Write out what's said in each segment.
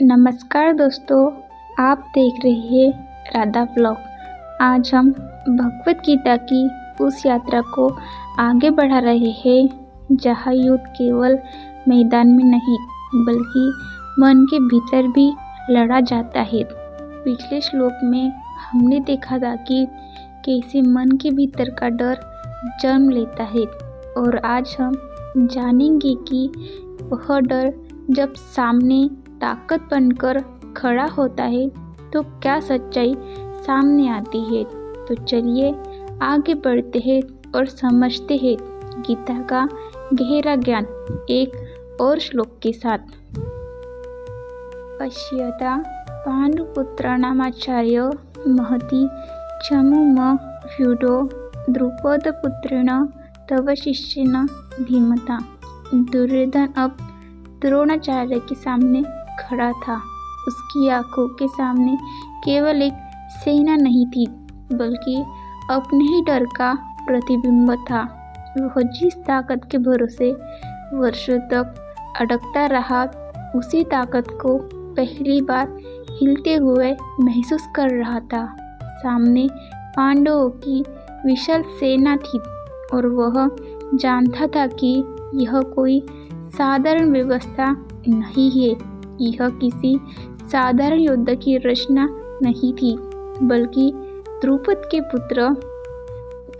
नमस्कार दोस्तों, आप देख रहे हैं राधा ब्लॉग। आज हम भगवत गीता की उस यात्रा को आगे बढ़ा रहे हैं जहाँ युद्ध केवल मैदान में नहीं बल्कि मन के भीतर भी लड़ा जाता है। पिछले श्लोक में हमने देखा था कि कैसे मन के भीतर का डर जन्म लेता है और आज हम जानेंगे कि वह डर जब सामने ताकत बनकर खड़ा होता है तो क्या सच्चाई सामने आती है। तो चलिए आगे बढ़ते हैं और समझते हैं गीता का गहरा ज्ञान एक और श्लोक के साथ। पश्यता पांडुपुत्राणामाचार्य महति चमुम व्यूढो द्रुपदपुत्रेण तव शिष्येन धीमता। दुर्योधन अब द्रोणाचार्य के सामने खड़ा था। उसकी आंखों के सामने केवल एक सेना नहीं थी बल्कि अपने ही डर का प्रतिबिंब था। वह जिस ताकत के भरोसे वर्षों तक अटकता रहा उसी ताकत को पहली बार हिलते हुए महसूस कर रहा था। सामने पांडवों की विशाल सेना थी और वह जानता था कि यह कोई साधारण व्यवस्था नहीं है। यह किसी साधारण योद्धा की रचना नहीं थी बल्कि द्रुपद के पुत्र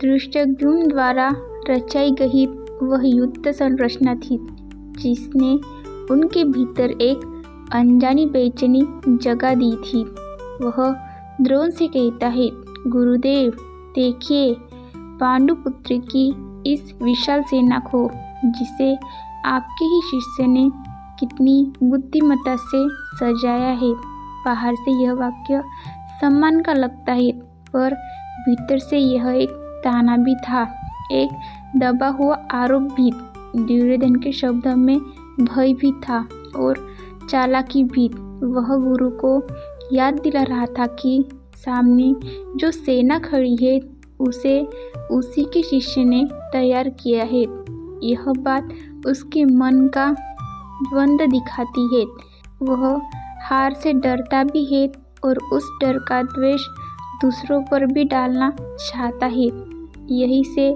धृष्टद्युम्न द्वारा रचाई गई वह युद्ध संरचना थी जिसने उनके भीतर एक अनजानी बेचैनी जगा दी थी। वह द्रोण से कहता है, गुरुदेव देखिए पांडुपुत्र की इस विशाल सेना को जिसे आपके ही शिष्य ने कितनी बुद्धिमत्ता से सजाया है। बाहर से यह वाक्य सम्मान का लगता है पर भीतर से यह एक ताना भी था, एक दबा हुआ आरोप भी। दुर्योधन के शब्दों में भय भी था और चालाकी भी। वह गुरु को याद दिला रहा था कि सामने जो सेना खड़ी है उसे उसी के शिष्य ने तैयार किया है। यह बात उसके मन का द्वंद्व दिखाती है। वह हार से डरता भी है और उस डर का द्वेष दूसरों पर भी डालना चाहता है। यही से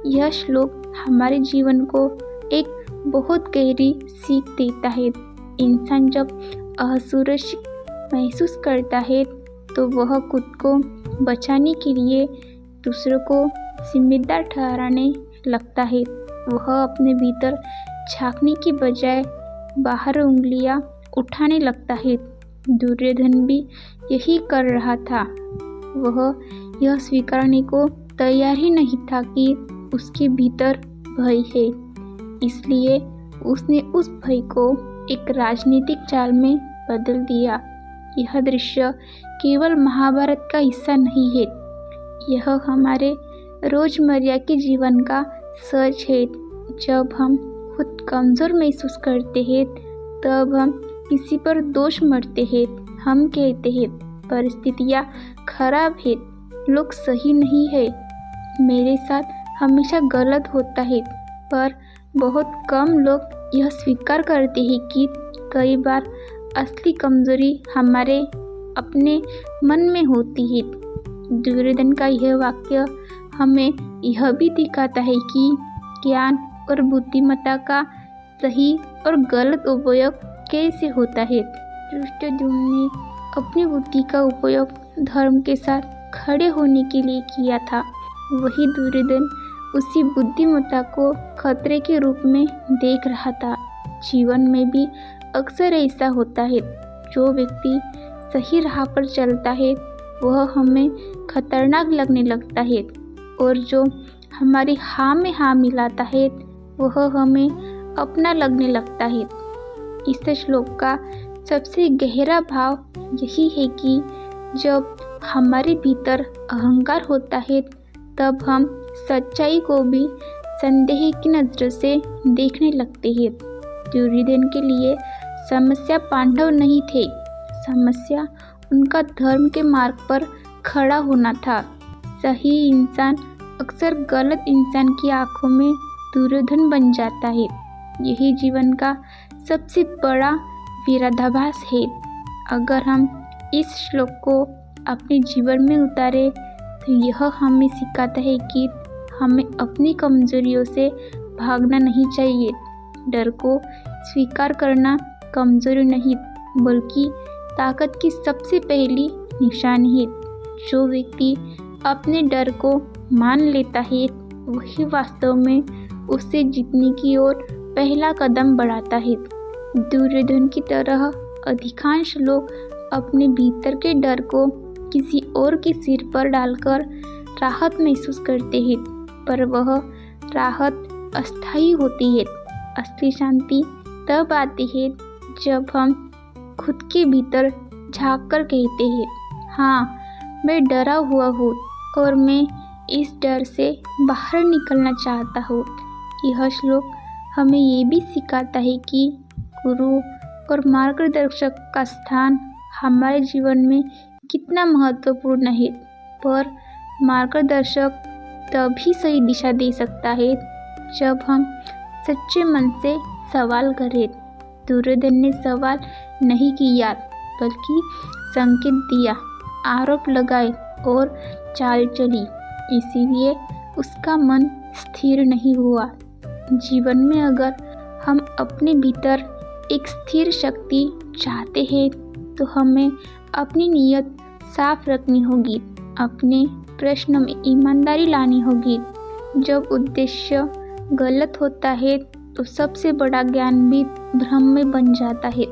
यह श्लोक हमारे जीवन को एक बहुत गहरी सीख देता है। इंसान जब असुरक्षित महसूस करता है तो वह खुद को बचाने के लिए दूसरों को जिम्मेदार ठहराने लगता है। वह अपने भीतर झांकने की बजाय बाहर उंगलियां उठाने लगता है। दुर्योधन भी यही कर रहा था। वह यह स्वीकारने को तैयार ही नहीं था कि उसके भीतर भय है, इसलिए उसने उस भय को एक राजनीतिक चाल में बदल दिया। यह दृश्य केवल महाभारत का हिस्सा नहीं है, यह हमारे रोजमर्रा के जीवन का सच है। जब हम खुद कमज़ोर महसूस करते हैं तब हम किसी पर दोष मढ़ते हैं। हम कहते हैं परिस्थितियाँ खराब है, लोग सही नहीं है, मेरे साथ हमेशा गलत होता है। पर बहुत कम लोग यह स्वीकार करते हैं कि कई बार असली कमजोरी हमारे अपने मन में होती है। दुर्योधन का यह वाक्य हमें यह भी दिखाता है कि ज्ञान और बुद्धिमत्ता का सही और गलत उपयोग कैसे होता है। धृष्टद्युम्न ने अपनी बुद्धि का उपयोग धर्म के साथ खड़े होने के लिए किया था। वही दुर्योधन उसी बुद्धिमत्ता को खतरे के रूप में देख रहा था। जीवन में भी अक्सर ऐसा होता है। जो व्यक्ति सही राह पर चलता है वह हमें खतरनाक लगने लगता है और जो हमारी हाँ में हाँ मिलाता है वह हमें अपना लगने लगता है। इस श्लोक का सबसे गहरा भाव यही है कि जब हमारे भीतर अहंकार होता है तब हम सच्चाई को भी संदेह की नज़र से देखने लगते हैं। दुर्योधन के लिए समस्या पांडव नहीं थे, समस्या उनका धर्म के मार्ग पर खड़ा होना था। सही इंसान अक्सर गलत इंसान की आंखों में दुर्योधन बन जाता है। यही जीवन का सबसे बड़ा विरोधाभास है। अगर हम इस श्लोक को अपने जीवन में उतारे तो यह हमें सिखाता है कि हमें अपनी कमजोरियों से भागना नहीं चाहिए। डर को स्वीकार करना कमजोरी नहीं बल्कि ताकत की सबसे पहली निशानी है। जो व्यक्ति अपने डर को मान लेता है वही वास्तव में उसे जीतने की ओर पहला कदम बढ़ाता है। दुर्योधन की तरह अधिकांश लोग अपने भीतर के डर को किसी और के सिर पर डालकर राहत महसूस करते हैं, पर वह राहत अस्थायी होती है। असली शांति तब आती है जब हम खुद के भीतर झांक कर कहते हैं, हाँ मैं डरा हुआ हूँ और मैं इस डर से बाहर निकलना चाहता हूँ। यह श्लोक हमें ये भी सिखाता है कि गुरु और मार्गदर्शक का स्थान हमारे जीवन में कितना महत्वपूर्ण है, पर मार्गदर्शक तभी सही दिशा दे सकता है जब हम सच्चे मन से सवाल करें। दुर्योधन ने सवाल नहीं किया बल्कि संकेत दिया, आरोप लगाए और चाल चली, इसीलिए उसका मन स्थिर नहीं हुआ। जीवन में अगर हम अपने भीतर एक स्थिर शक्ति चाहते हैं तो हमें अपनी नीयत साफ रखनी होगी, अपने प्रश्न में ईमानदारी लानी होगी। जब उद्देश्य गलत होता है तो सबसे बड़ा ज्ञान भी भ्रम में बन जाता है।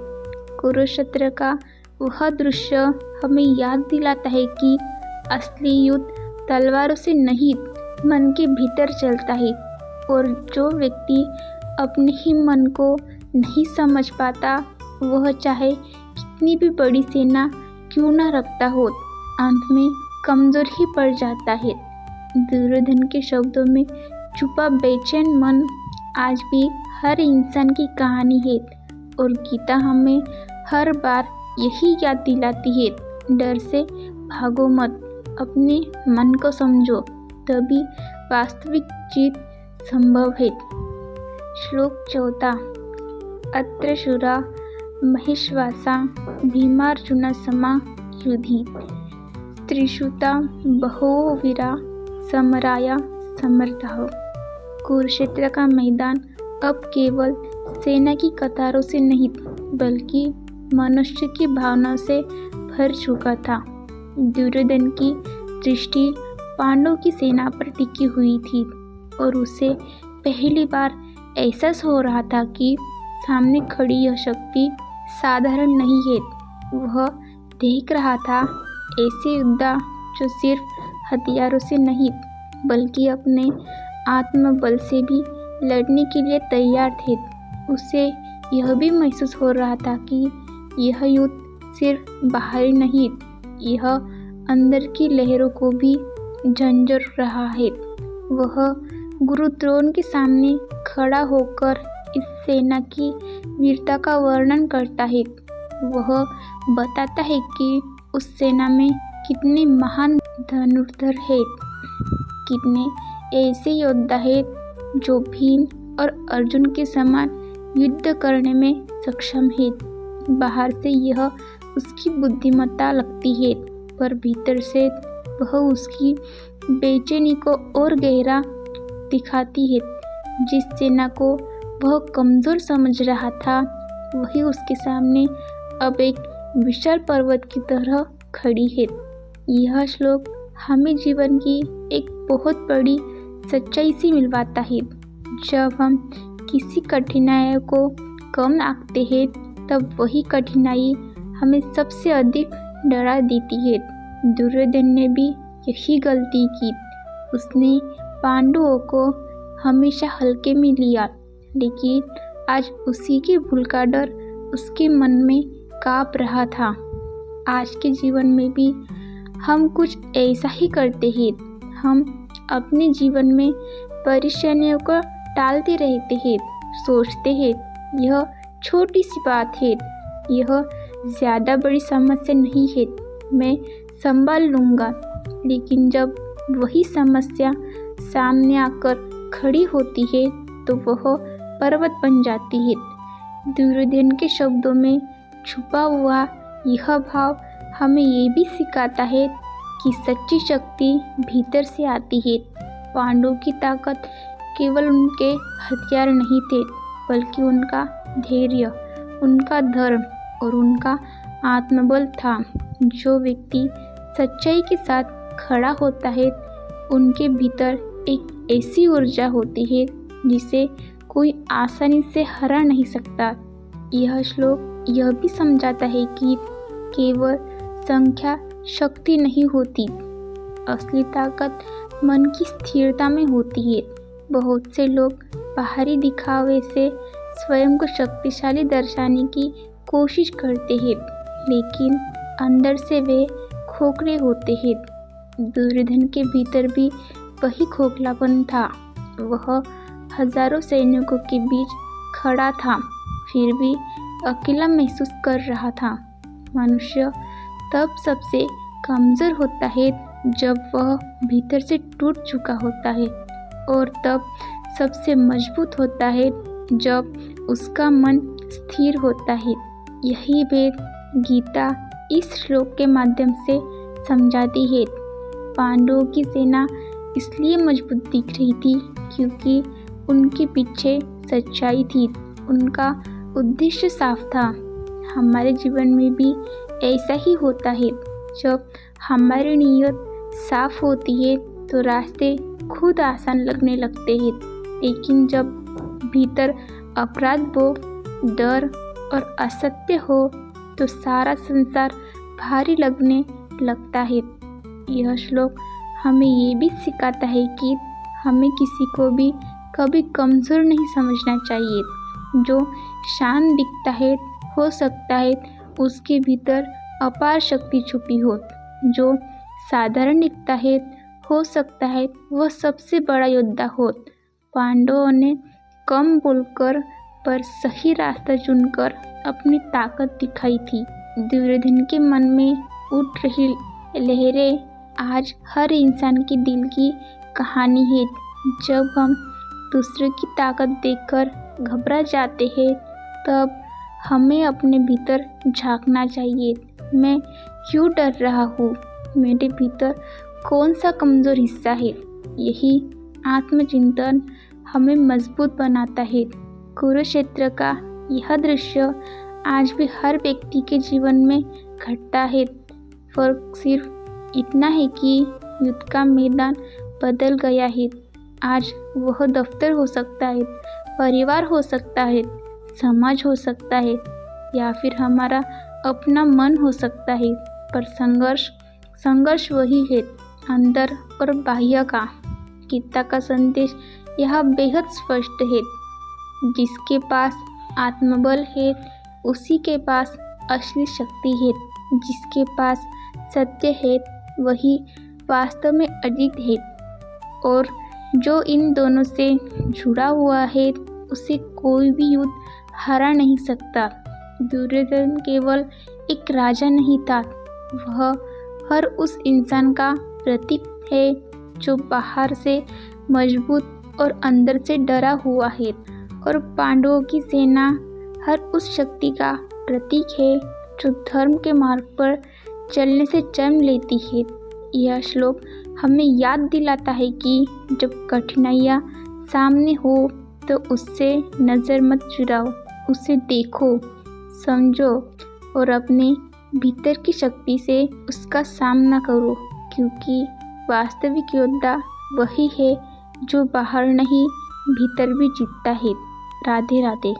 कुरुक्षेत्र का वह दृश्य हमें याद दिलाता है कि असली युद्ध तलवारों से नहीं मन के भीतर चलता है, और जो व्यक्ति अपने ही मन को नहीं समझ पाता वह चाहे कितनी भी बड़ी सेना क्यों न रखता हो, अंत में कमजोर ही पड़ जाता है। दुर्योधन के शब्दों में छुपा बेचैन मन आज भी हर इंसान की कहानी है, और गीता हमें हर बार यही याद दिलाती है, डर से भागो मत, अपने मन को समझो, तभी वास्तविक जीत संभव है। श्लोक 14। अत्र शूरा महेश्वासा भीमार्जुन समा युधि त्रिशूता बहवो वीरा समराया समर्थः। कुरुक्षेत्र का मैदान अब केवल सेना की कतारों से नहीं बल्कि मनुष्य की भावना से भर चुका था। दुर्योधन की दृष्टि पांडवों की सेना पर टिकी हुई थी और उसे पहली बार एहसास हो रहा था कि सामने खड़ी यह शक्ति साधारण नहीं है। वह देख रहा था ऐसे योद्धा जो सिर्फ हथियारों से नहीं बल्कि अपने आत्मबल से भी लड़ने के लिए तैयार थे। उसे यह भी महसूस हो रहा था कि यह युद्ध सिर्फ बाहरी नहीं, यह अंदर की लहरों को भी झंझोर रहा है। वह गुरु द्रोण के सामने खड़ा होकर इस सेना की वीरता का वर्णन करता है। वह बताता है कि उस सेना में कितने महान धनुर्धर हैं, कितने ऐसे योद्धा हैं जो भीम और अर्जुन के समान युद्ध करने में सक्षम है। बाहर से यह उसकी बुद्धिमत्ता लगती है, पर भीतर से वह उसकी बेचैनी को और गहरा दिखाती है। जिस सेना को वह कमजोर समझ रहा था वही उसके सामने अब एक विशाल पर्वत की तरह खड़ी है। यह श्लोक हमें जीवन की एक बहुत बड़ी सच्चाई से मिलवाता है। जब हम किसी कठिनाई को कम आंकते हैं तब वही कठिनाई हमें सबसे अधिक डरा देती है। दुर्योधन ने भी यही गलती की। उसने पांडवों को हमेशा हल्के में लिया, लेकिन आज उसी की भूल का डर उसके मन में कांप रहा था। आज के जीवन में भी हम कुछ ऐसा ही करते हैं। हम अपने जीवन में परेशानियों को टालते रहते हैं, सोचते हैं यह छोटी सी बात है, यह ज़्यादा बड़ी समस्या नहीं है, मैं संभाल लूँगा। लेकिन जब वही समस्या सामने आकर खड़ी होती है तो वह पर्वत बन जाती है। दुर्योधन के शब्दों में छुपा हुआ यह भाव हमें ये भी सिखाता है कि सच्ची शक्ति भीतर से आती है। पांडवों की ताकत केवल उनके हथियार नहीं थे, बल्कि उनका धैर्य, उनका धर्म और उनका आत्मबल था। जो व्यक्ति सच्चाई के साथ खड़ा होता है, उनके भीतर एक ऐसी ऊर्जा होती है जिसे कोई आसानी से हरा नहीं सकता। यह श्लोक यह भी समझाता है कि केवल संख्या शक्ति नहीं होती, असली ताकत मन की स्थिरता में होती है। बहुत से लोग बाहरी दिखावे से स्वयं को शक्तिशाली दर्शाने की कोशिश करते हैं, लेकिन अंदर से वे खोखले होते हैं। दुर्योधन के भीतर भी वही खोखलापन था। वह हजारों सैनिकों के बीच खड़ा था, फिर भी अकेला महसूस कर रहा था। मनुष्य तब सबसे कमज़ोर होता है जब वह भीतर से टूट चुका होता है, और तब सबसे मजबूत होता है जब उसका मन स्थिर होता है। यही भेद गीता इस श्लोक के माध्यम से समझाती है। पांडवों की सेना इसलिए मजबूत दिख रही थी क्योंकि उनके पीछे सच्चाई थी, उनका उद्देश्य साफ था। हमारे जीवन में भी ऐसा ही होता है। जब हमारी नीयत साफ होती है तो रास्ते खुद आसान लगने लगते हैं, लेकिन जब भीतर अपराध बोध, डर और असत्य हो तो सारा संसार भारी लगने लगता है। यह श्लोक हमें ये भी सिखाता है कि हमें किसी को भी कभी कमज़ोर नहीं समझना चाहिए। जो शांत दिखता है, हो सकता है उसके भीतर अपार शक्ति छुपी हो। जो साधारण दिखता है, हो सकता है वह सबसे बड़ा योद्धा हो। पांडवों ने कम बोलकर पर सही रास्ता चुनकर अपनी ताकत दिखाई थी। दुर्योधन के मन में उठ रही लहरें आज हर इंसान के दिल की कहानी है। जब हम दूसरे की ताकत देखकर घबरा जाते हैं, तब हमें अपने भीतर झांकना चाहिए। मैं क्यों डर रहा हूँ? मेरे भीतर कौन सा कमज़ोर हिस्सा है? यही आत्मचिंतन हमें मजबूत बनाता है। कुरुक्षेत्र का यह दृश्य आज भी हर व्यक्ति के जीवन में घटता है। फर्क सिर्फ इतना है कि युद्ध का मैदान बदल गया है। आज वह दफ्तर हो सकता है, परिवार हो सकता है, समाज हो सकता है, या फिर हमारा अपना मन हो सकता है। पर संघर्ष वही है, अंदर और बाह्य का। गीता का संदेश यह बेहद स्पष्ट है। जिसके पास आत्मबल है, उसी के पास असली शक्ति है। जिसके पास सत्य है, वही वास्तव में अजीत है। और जो इन दोनों से जुड़ा हुआ है, उसे कोई भी युद्ध हरा नहीं सकता। दुर्योधन केवल एक राजा नहीं था, वह हर उस इंसान का प्रतीक है जो बाहर से मजबूत और अंदर से डरा हुआ है। और पांडवों की सेना हर उस शक्ति का प्रतीक है जो धर्म के मार्ग पर चलने से जन्म लेती है। यह श्लोक हमें याद दिलाता है कि जब कठिनाइयाँ सामने हो तो उससे नज़र मत चुराओ, उसे देखो, समझो और अपने भीतर की शक्ति से उसका सामना करो, क्योंकि वास्तविक योद्धा वही है जो बाहर नहीं भीतर भी जीतता है। राधे राधे।